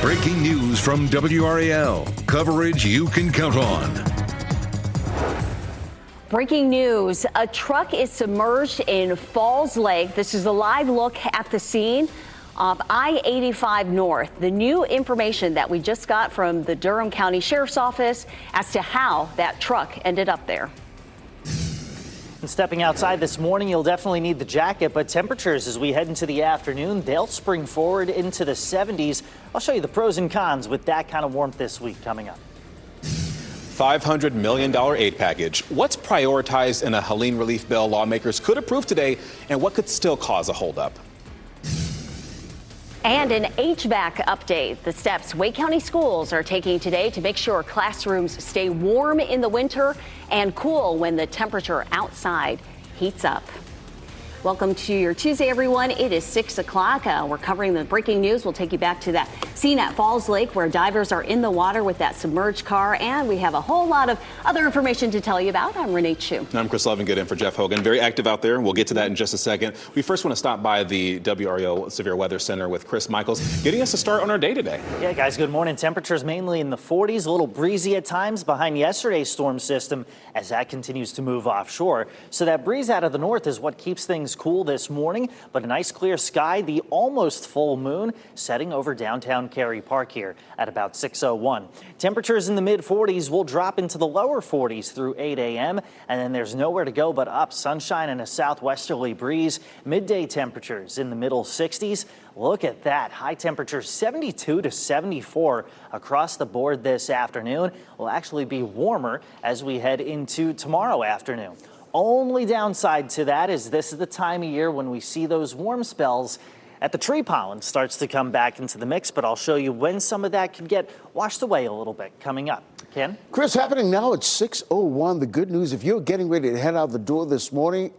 Breaking news from WRAL. Coverage you can count on. Breaking news, a truck is submerged in Falls Lake. This is a live look at the scene of I-85 North. The new information that we just got from the Durham County Sheriff's Office as to how that truck ended up there. And stepping outside this morning, you'll definitely need the jacket, but temperatures as we head into the afternoon, they'll spring forward into the 70s. I'll show you the pros and cons with that kind of warmth this week coming up. $500 million aid package. What's prioritized in a Helene relief bill lawmakers could approve today, and what could still cause a holdup? And an HVAC update. The steps Wake County schools are taking today to make sure classrooms stay warm in the winter and cool when the temperature outside heats up. Welcome to your Tuesday, everyone. It is 6 o'clock. We're covering the breaking news. We'll take you back to that scene at Falls Lake where divers are in the water with that submerged car. And we have a whole lot of other information to tell you about. I'm Renee Chu. I'm Chris Levin, good in for Jeff Hogan. Very active out there. We'll get to that in just a second. We first want to stop by the WRAL Severe Weather Center with Chris Michaels, getting us a start on our day today. Yeah, guys, good morning. Temperatures mainly in the 40s, a little breezy at times behind yesterday's storm system as that continues to move offshore. So that breeze out of the north is what keeps things cool this morning, but a nice clear sky, the almost full moon setting over downtown Cary Park here at about 6:01. Temperatures in the mid 40s will drop into the lower 40s through 8 a.m. and then there's nowhere to go but up. Sunshine and a southwesterly breeze. Midday temperatures in the middle 60s. Look at that. High temperatures 72 to 74 across the board this afternoon. Will actually be warmer as we head into tomorrow afternoon. Only downside to that is this is the time of year when we see those warm spells at the tree pollen starts to come back into the mix, but I'll show you when some of that can get washed away a little bit coming up. Ken? Chris, happening now at 6:01. The good news, if you're getting ready to head out the door this morning,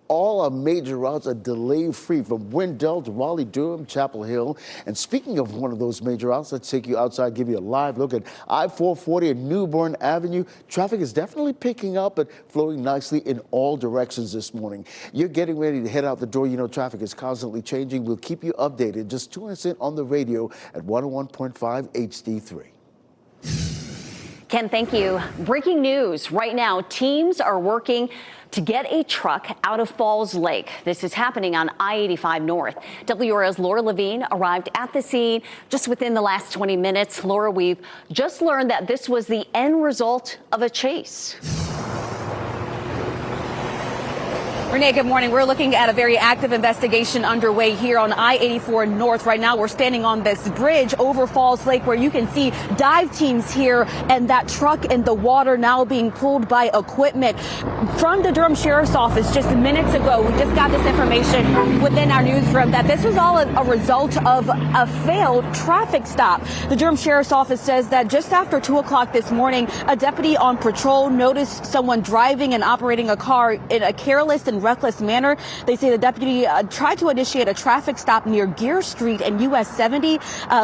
all our major routes are delay-free from Wendell to Raleigh, Durham, Chapel Hill. And speaking of one of those major routes, let's take you outside, give you a live look at I-440 and Newbern Avenue. Traffic is definitely picking up, but flowing nicely in all directions this morning. You're getting ready to head out the door. You know, traffic is constantly changing. We'll keep you updated. Just tune us in on the radio at 101.5 HD3. Ken, thank you. Breaking news right now. Teams are working to get a truck out of Falls Lake. This is happening on I-85 North. WRAL's Laura Levine arrived at the scene just within the last 20 minutes. Laura, we've just learned that this was the end result of a chase. Renee, good morning. We're looking at a very active investigation underway here on I-84 North. Right now, we're standing on this bridge over Falls Lake where you can see dive teams here and that truck in the water now being pulled by equipment. From the Durham Sheriff's Office just minutes ago, we just got this information within our newsroom that this was all a result of a failed traffic stop. The Durham Sheriff's Office says that just after 2 o'clock this morning, a deputy on patrol noticed someone driving and operating a car in a careless and reckless manner. They say the deputy tried to initiate a traffic stop near Gear Street and US 70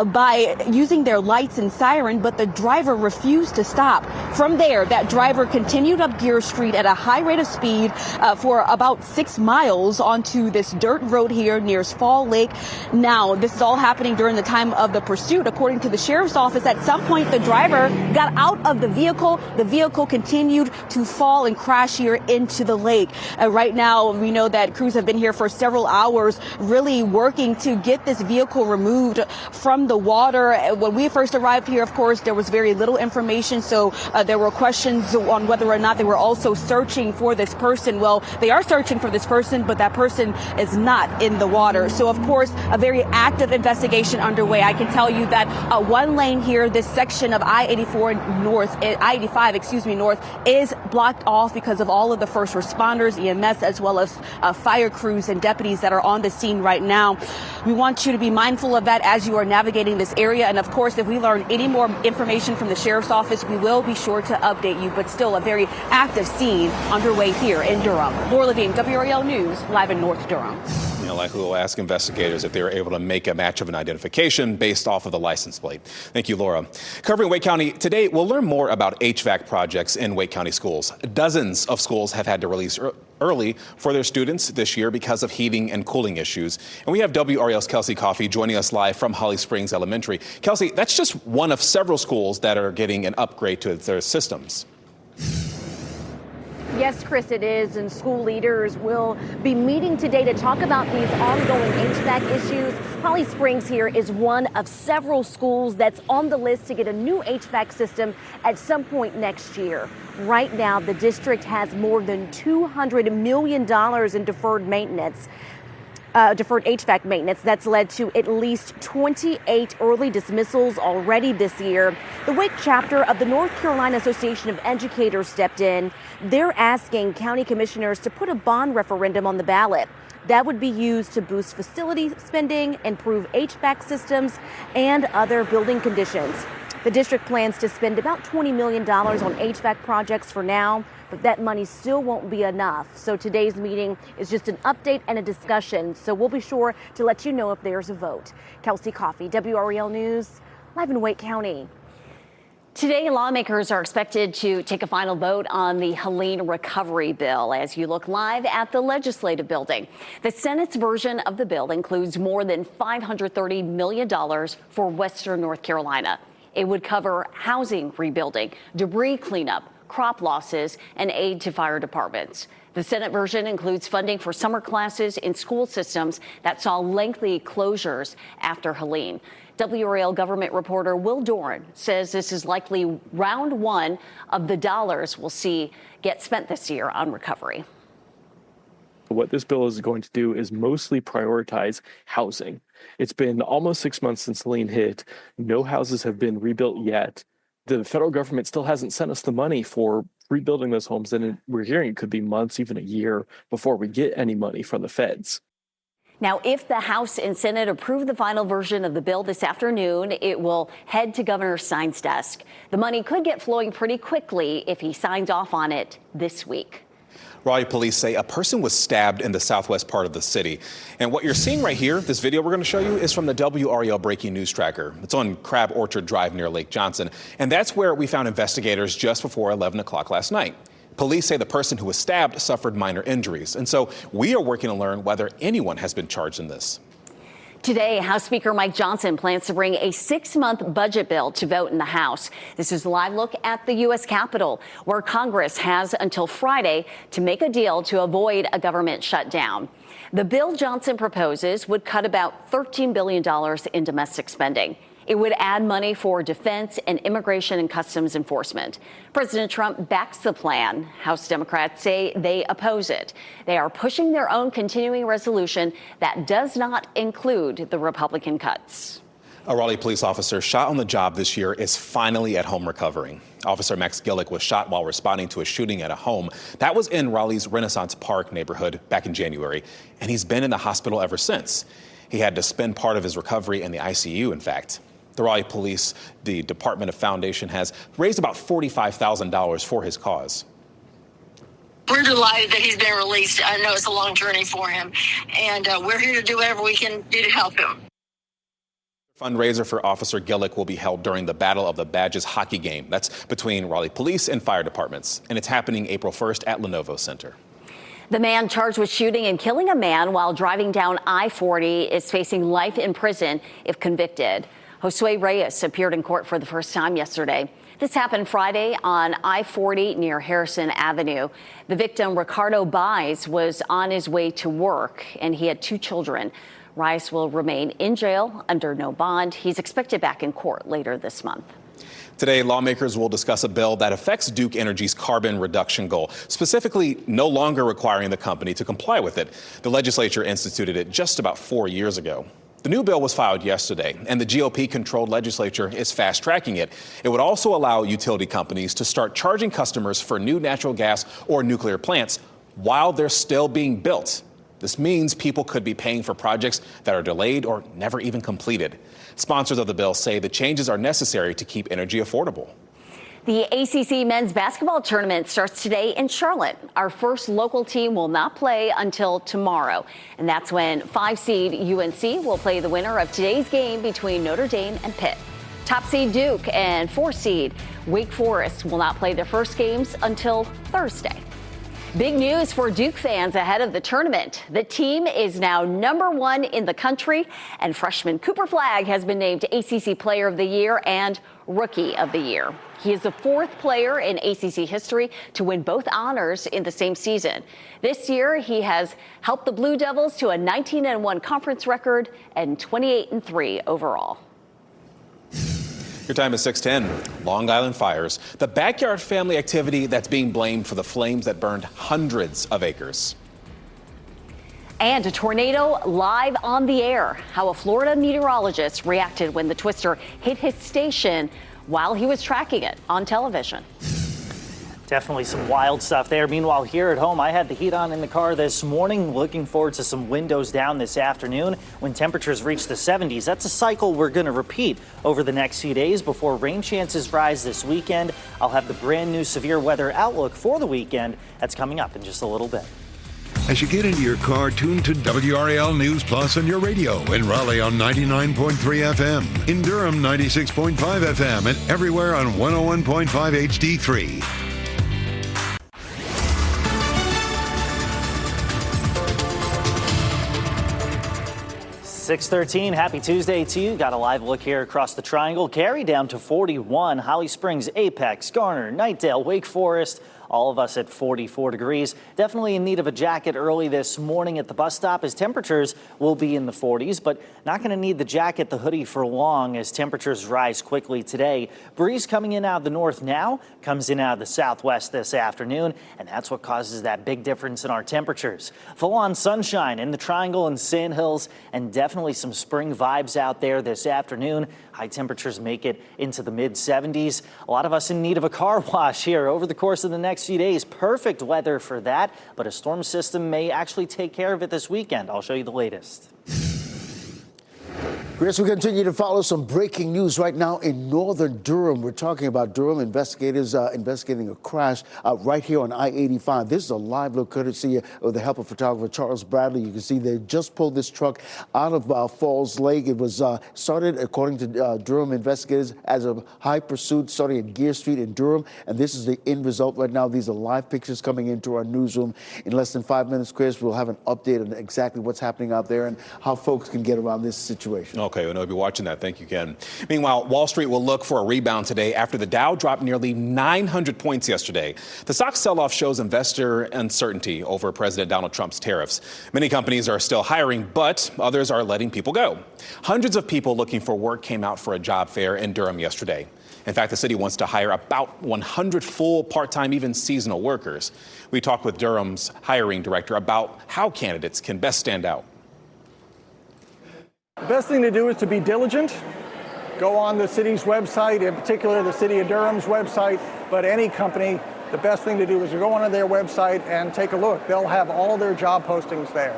by using their lights and siren, but the driver refused to stop. From there, that driver continued up Gear Street at a high rate of speed for about 6 miles onto this dirt road here near Fall Lake. Now, this is all happening during the time of the pursuit. According to the sheriff's office, at some point the driver got out of the vehicle. The vehicle continued to fall and crash here into the lake. Right now, we know that crews have been here for several hours really working to get this vehicle removed from the water. When we first arrived here, of course, there was very little information, so there were questions on whether or not they were also searching for this person. Well, they are searching for this person, but that person is not in the water. So, of course, a very active investigation underway. I can tell you that one lane here, this section of I-84 North, I-85, North, is blocked off because of all of the first responders, EMS, as well as fire crews and deputies that are on the scene right now. We want you to be mindful of that as you are navigating this area. And of course, if we learn any more information from the sheriff's office, we will be sure to update you. But still a very active scene underway here in Durham. Laura Levine, WRAL News, live in North Durham. And like we'll ask investigators if they were able to make a match of an identification based off of the license plate. Thank you, Laura. Covering Wake County today, we'll learn more about HVAC projects in Wake County schools. Dozens of schools have had to release early for their students this year because of heating and cooling issues. And we have WRAL's Kelsey Coffey joining us live from Holly Springs Elementary. Kelsey, that's just one of several schools that are getting an upgrade to their systems. Yes, Chris, it is, and school leaders will be meeting today to talk about these ongoing HVAC issues. Holly Springs here is one of several schools that's on the list to get a new HVAC system at some point next year. Right now, the district has more than $200 million in deferred maintenance. Deferred HVAC maintenance that's led to at least 28 early dismissals already this year. The Wake chapter of the North Carolina Association of Educators stepped in. They're asking county commissioners to put a bond referendum on the ballot. That would be used to boost facility spending, improve HVAC systems, and other building conditions. The district plans to spend about $20 million on HVAC projects for now, but that money still won't be enough. So today's meeting is just an update and a discussion. So we'll be sure to let you know if there's a vote. Kelsey Coffey, WRAL News, live in Wake County. Today, lawmakers are expected to take a final vote on the Helene recovery bill as you look live at the legislative building. The Senate's version of the bill includes more than $530 million for Western North Carolina. It would cover housing rebuilding, debris cleanup, crop losses, and aid to fire departments. The Senate version includes funding for summer classes in school systems that saw lengthy closures after Helene. WRAL government reporter Will Doran says this is likely round one of the dollars we'll see get spent this year on recovery. What this bill is going to do is mostly prioritize housing. It's been almost 6 months since Helene hit. No houses have been rebuilt yet. The federal government still hasn't sent us the money for rebuilding those homes, and we're hearing it could be months, even a year, before we get any money from the feds. Now, if the House and Senate approve the final version of the bill this afternoon, it will head to Governor Stein's desk. The money could get flowing pretty quickly if he signs off on it this week. Raleigh police say a person was stabbed in the southwest part of the city. And what you're seeing right here, this video we're going to show you, is from the WRAL Breaking News Tracker. It's on Crab Orchard Drive near Lake Johnson. And that's where we found investigators just before 11 o'clock last night. Police say the person who was stabbed suffered minor injuries. And so we are working to learn whether anyone has been charged in this. Today, House Speaker Mike Johnson plans to bring a 6-month budget bill to vote in the House. This is a live look at the U.S. Capitol, where Congress has until Friday to make a deal to avoid a government shutdown. The bill Johnson proposes would cut about $13 billion in domestic spending. It would add money for defense and immigration and customs enforcement. President Trump backs the plan. House Democrats say they oppose it. They are pushing their own continuing resolution that does not include the Republican cuts. A Raleigh police officer shot on the job this year is finally at home recovering. Officer Max Gillick was shot while responding to a shooting at a home. That was in Raleigh's Renaissance Park neighborhood back in January, and he's been in the hospital ever since. He had to spend part of his recovery in the ICU, in fact. The Raleigh Police, the Department of Foundation, has raised about $45,000 for his cause. We're delighted that he's been released. I know it's a long journey for him, and we're here to do whatever we can do to help him. Fundraiser for Officer Gillick will be held during the Battle of the Badges hockey game. That's between Raleigh Police and fire departments, and it's happening April 1st at Lenovo Center. The man charged with shooting and killing a man while driving down I-40 is facing life in prison if convicted. Josue Reyes appeared in court for the first time yesterday. This happened Friday on I-40 near Harrison Avenue. The victim, Ricardo Baez, was on his way to work, and he had 2 children. Reyes will remain in jail under no bond. He's expected back in court later this month. Today, lawmakers will discuss a bill that affects Duke Energy's carbon reduction goal, specifically no longer requiring the company to comply with it. The legislature instituted it just about 4 years ago. The new bill was filed yesterday, and the GOP-controlled legislature is fast-tracking it. It would also allow utility companies to start charging customers for new natural gas or nuclear plants while they're still being built. This means people could be paying for projects that are delayed or never even completed. Sponsors of the bill say the changes are necessary to keep energy affordable. The ACC men's basketball tournament starts today in Charlotte. Our first local team will not play until tomorrow, and that's when 5-seed UNC will play the winner of today's game between Notre Dame and Pitt. Top seed Duke and 4-seed Wake Forest will not play their first games until Thursday. Big news for Duke fans ahead of the tournament. The team is now #1 in the country, and freshman Cooper Flagg has been named ACC Player of the Year and Rookie of the Year. He is the 4th player in ACC history to win both honors in the same season. This year, he has helped the Blue Devils to a 19-1 conference record and 28-3 overall. Your time is 6:10. Long Island fires, the backyard family activity that's being blamed for the flames that burned hundreds of acres. And a tornado live on the air. How a Florida meteorologist reacted when the twister hit his station while he was tracking it on television. Definitely some wild stuff there. Meanwhile, here at home, I had the heat on in the car this morning. Looking forward to some windows down this afternoon when temperatures reach the 70s. That's a cycle we're going to repeat over the next few days before rain chances rise this weekend. I'll have the brand new severe weather outlook for the weekend. That's coming up in just a little bit. As you get into your car, tune to WRAL News Plus on your radio. In Raleigh on 99.3 FM. In Durham, 96.5 FM. And everywhere on 101.5 HD3. 6:13. Happy Tuesday to you. Got a live look here across the triangle. Cary down to 41. Holly Springs, Apex, Garner, Knightdale, Wake Forest. All of us at 44 degrees. Definitely in need of a jacket early this morning at the bus stop as temperatures will be in the 40s, but not going to need the jacket, the hoodie for long as temperatures rise quickly today. Breeze coming in out of the north now, comes in out of the southwest this afternoon, and that's what causes that big difference in our temperatures. Full-on sunshine in the Triangle and Sand Hills, and definitely some spring vibes out there this afternoon. High temperatures make it into the mid-70s. A lot of us in need of a car wash here over the course of the next few days. Perfect weather for that, but a storm system may actually take care of it this weekend. I'll show you the latest. Chris, we continue to follow some breaking news right now in northern Durham. We're talking about Durham investigators investigating a crash right here on I-85. This is a live look courtesy of the help of photographer Charles Bradley. You can see they just pulled this truck out of Falls Lake. It was started, according to Durham investigators, as a high pursuit starting at Gear Street in Durham. And this is the end result right now. These are live pictures coming into our newsroom. In less than 5 minutes, Chris, we'll have an update on exactly what's happening out there and how folks can get around this situation. Okay, we'll be watching that. Thank you, Ken. Meanwhile, Wall Street will look for a rebound today after the Dow dropped nearly 900 points yesterday. The stock sell-off shows investor uncertainty over President Donald Trump's tariffs. Many companies are still hiring, but others are letting people go. Hundreds of people looking for work came out for a job fair in Durham yesterday. In fact, the city wants to hire about 100 full, part-time, even seasonal workers. We talked with Durham's hiring director about how candidates can best stand out. The best thing to do is to be diligent. Go on the city's website, in particular the City of Durham's website, but any company, the best thing to do is to go onto their website and take a look. They'll have all their job postings there.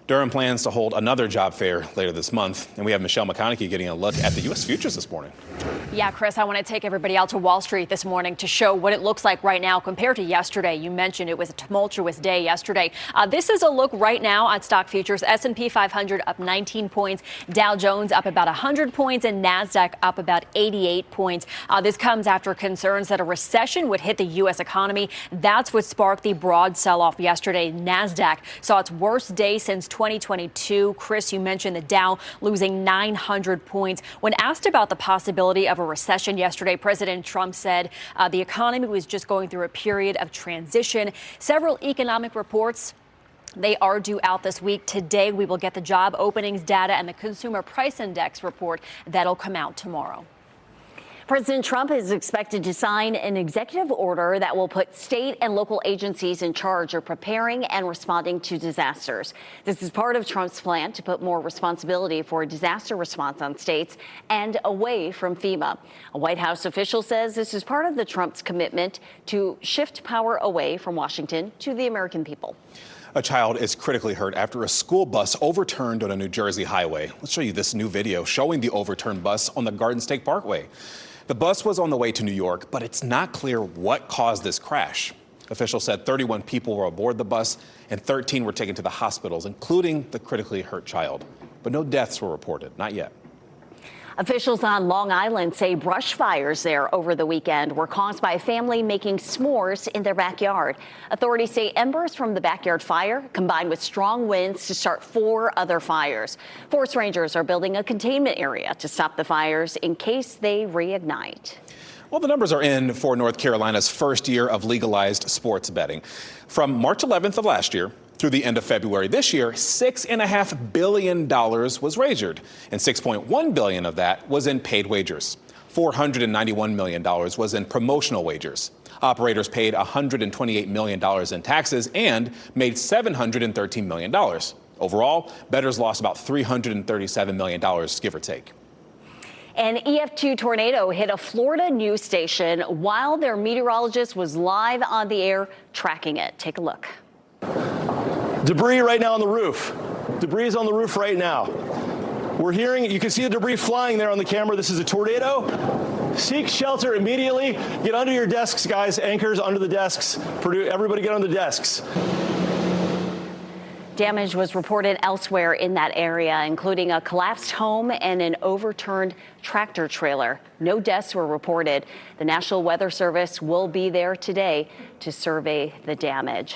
Durham plans to hold another job fair later this month, and we have Michelle McConaughey getting a look at the U.S. futures this morning. Yeah, Chris, I want to take everybody out to Wall Street this morning to show what it looks like right now compared to yesterday. You mentioned it was a tumultuous day yesterday. This is a look right now at stock futures. S&P 500 up 19 points, Dow Jones up about 100 points, and NASDAQ up about 88 points. This comes after concerns that a recession would hit the U.S. economy. That's what sparked the broad sell-off yesterday. NASDAQ saw its worst day since 2022. Chris, you mentioned the Dow losing 900 points. When asked about the possibility of a recession yesterday, President Trump said the economy was just going through a period of transition. Several economic reports, they are due out this week. Today, we will get the job openings data and the consumer price index report that'll come out tomorrow. President Trump is expected to sign an executive order that will put state and local agencies in charge of preparing and responding to disasters. This is part of Trump's plan to put more responsibility for disaster response on states and away from FEMA. A White House official says this is part of the Trump's commitment to shift power away from Washington to the American people. A child is critically hurt after a school bus overturned on a New Jersey highway. Let's show you this new video showing the overturned bus on the Garden State Parkway. The bus was on the way to New York, but it's not clear what caused this crash. Officials said 31 people were aboard the bus and 13 were taken to the hospitals, including the critically hurt child. But no deaths were reported, not yet. Officials on Long Island say brush fires there over the weekend were caused by a family making s'mores in their backyard. Authorities say embers from the backyard fire combined with strong winds to start 4 other fires. Forest rangers are building a containment area to stop the fires in case they reignite. Well, the numbers are in for North Carolina's first year of legalized sports betting. From March 11th of last year through the end of February this year, $6.5 billion was wagered, and $6.1 billion of that was in paid wagers. $491 million was in promotional wagers. Operators paid $128 million in taxes and made $713 million. Overall, bettors lost about $337 million, give or take. An EF2 tornado hit a Florida news station while their meteorologist was live on the air tracking it. Take a look. Debris right now on the roof. Debris is on the roof right now. We're hearing, you can see the debris flying there on the camera. This is a tornado. Seek shelter immediately. Get under your desks, guys. Anchors under the desks. Everybody get on the desks. Damage was reported elsewhere in that area, including a collapsed home and an overturned tractor trailer. No deaths were reported. The National Weather Service will be there today to survey the damage.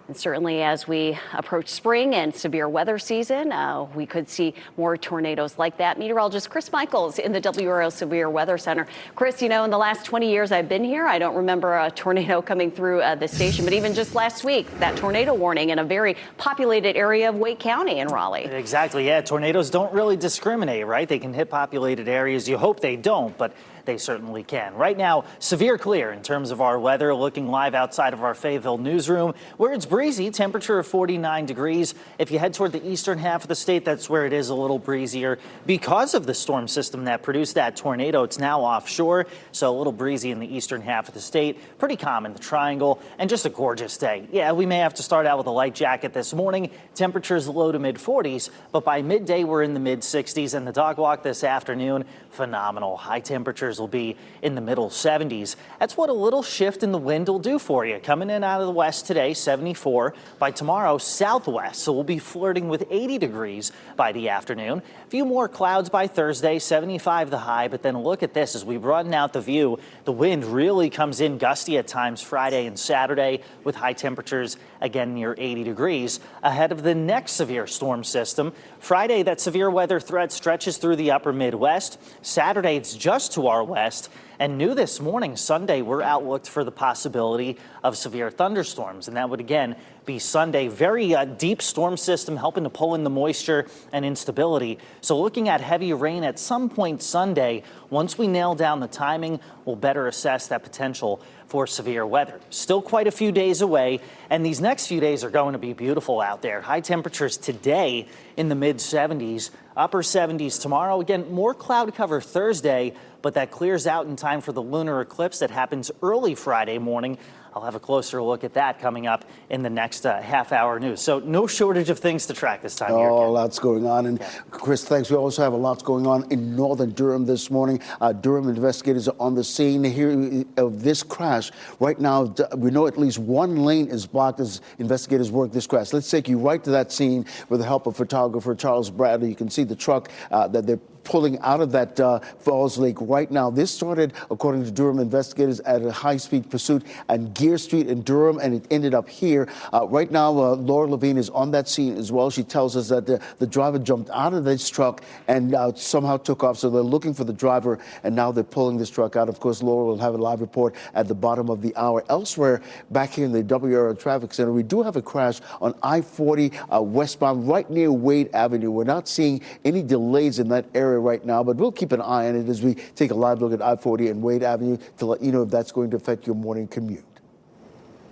And certainly as we approach spring and severe weather season, we could see more tornadoes like that. Meteorologist Chris Michaels in the WRAL Severe Weather Center. Chris, you know, in the last 20 years I've been here, I don't remember a tornado coming through the station, but even just last week, that tornado warning in a very populated area of Wake County in Raleigh. Exactly, yeah, tornadoes don't really discriminate, right? They can hit populated areas. You hope they don't, but they certainly can. Right now, severe clear in terms of our weather. Looking live outside of our Fayetteville newsroom, where it's breezy, temperature of 49 degrees. If you head toward the eastern half of the state, that's where it is a little breezier because of the storm system that produced that tornado. It's now offshore, so a little breezy in the eastern half of the state. Pretty calm in the triangle, and just a gorgeous day. Yeah, we may have to start out with a light jacket this morning. Temperatures low to mid 40s, but by midday we're in the mid 60s, and the dog walk this afternoon, phenomenal. High temperatures will be in the middle 70s. That's what a little shift in the wind will do for you. Coming in out of the west today, 74. By tomorrow, southwest, so we'll be flirting with 80 degrees by the afternoon. A few more clouds by Thursday, 75 the high, but then look at this. As we broaden out the view, the wind really comes in gusty at times Friday and Saturday with high temperatures again near 80 degrees. Ahead of the next severe storm system, Friday, that severe weather threat stretches through the upper Midwest. Saturday, it's just to our west. And new this morning, Sunday, we're outlooked for the possibility of severe thunderstorms. And that would, again, be Sunday. Very deep storm system helping to pull in the moisture and instability. So looking at heavy rain at some point Sunday. Once we nail down the timing, we'll better assess that potential for severe weather. Still quite a few days away, and these next few days are going to be beautiful out there. High temperatures today in the mid 70s, upper 70s tomorrow. Again, more cloud cover Thursday, but that clears out in time for the lunar eclipse that happens early Friday morning. I'll have a closer look at that coming up in the next half-hour news. So no shortage of things to track this time of year. Oh, lots going on. And Chris, thanks. We also have a lot going on in northern Durham this morning. Durham investigators are on the scene here of this crash. Right now, we know at least one lane is blocked as investigators work this crash. Let's take you right to that scene with the help of photographer Charles Bradley. You can see the truck that they're pulling out of that Falls Lake right now. This started, according to Durham investigators, at a high-speed pursuit on Gear Street in Durham, and it ended up here. Right now, Laura Levine is on that scene as well. She tells us that the driver jumped out of this truck and somehow took off. So they're looking for the driver, and now they're pulling this truck out. Of course, Laura will have a live report at the bottom of the hour. Elsewhere, back here in the WRAL Traffic Center, we do have a crash on I-40 westbound right near Wade Avenue. We're not seeing any delays in that area right now, but we'll keep an eye on it as we take a live look at I-40 and Wade Avenue to let you know if that's going to affect your morning commute.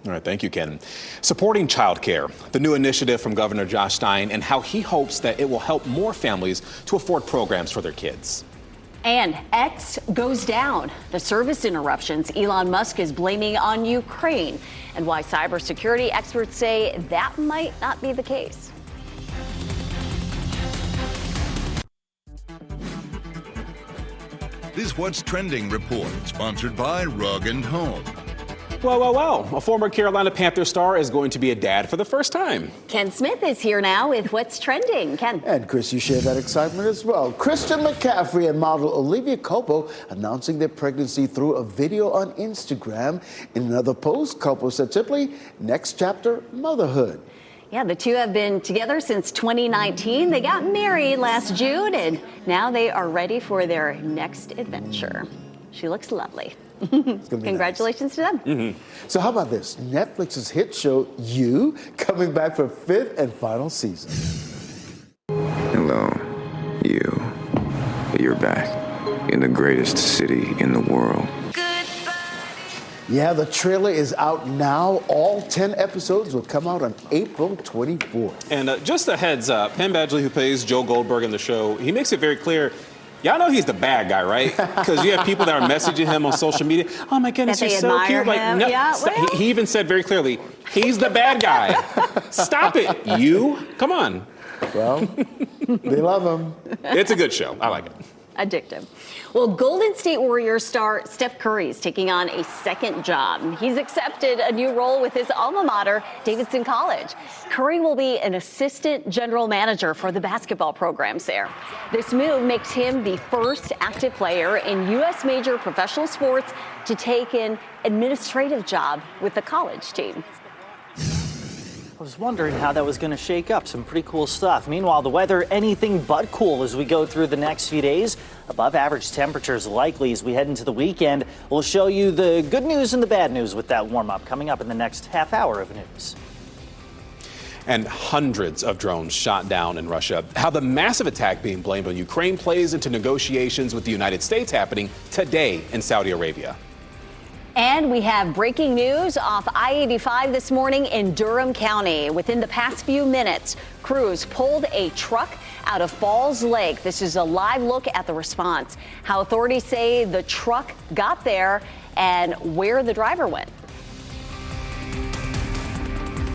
All right, thank you, Ken. Supporting childcare, the new initiative from Governor Josh Stein, and how he hopes that it will help more families to afford programs for their kids. And X goes down. The service interruptions Elon Musk is blaming on Ukraine, and why cybersecurity experts say that might not be the case. This What's Trending report, sponsored by Rug & Home. Well. A former Carolina Panther star is going to be a dad for the first time. Ken Smith is here now with What's Trending. Ken. And Chris, you share that excitement as well. Christian McCaffrey and model Olivia Culpo announcing their pregnancy through a video on Instagram. In another post, Culpo said simply, next chapter, motherhood. Yeah, the two have been together since 2019. They got married last June, and now they are ready for their next adventure. She looks lovely. Congratulations to them. Mm-hmm. So how about this? Netflix's hit show, You, coming back for 5th and final season. Hello, you. You're back in the greatest city in the world. Yeah, the trailer is out now. All 10 episodes will come out on April 24th. And just a heads up, Penn Badgley, who plays Joe Goldberg in the show, he makes it very clear. Y'all know he's the bad guy, right? Because you have people that are messaging him on social media. Oh my goodness, you're so cute. Like, no, yeah, well. he even said very clearly, he's the bad guy. Stop it, you. Come on. Well, they love him. It's a good show. I like it. Addictive. Well, Golden State Warriors star Steph Curry is taking on a second job. He's accepted a new role with his alma mater, Davidson College. Curry will be an assistant general manager for the basketball programs there. This move makes him the first active player in U.S. major professional sports to take an administrative job with the college team. I was wondering how that was going to shake up. Some pretty cool stuff. Meanwhile, the weather, anything but cool as we go through the next few days. Above average temperatures likely as we head into the weekend. We'll show you the good news and the bad news with that warm up coming up in the next half hour of news. And hundreds of drones shot down in Russia. How the massive attack being blamed on Ukraine plays into negotiations with the United States happening today in Saudi Arabia. And we have breaking news off I-85 this morning in Durham County. Within the past few minutes, crews pulled a truck out of Falls Lake. This is a live look at the response. How authorities say the truck got there and where the driver went.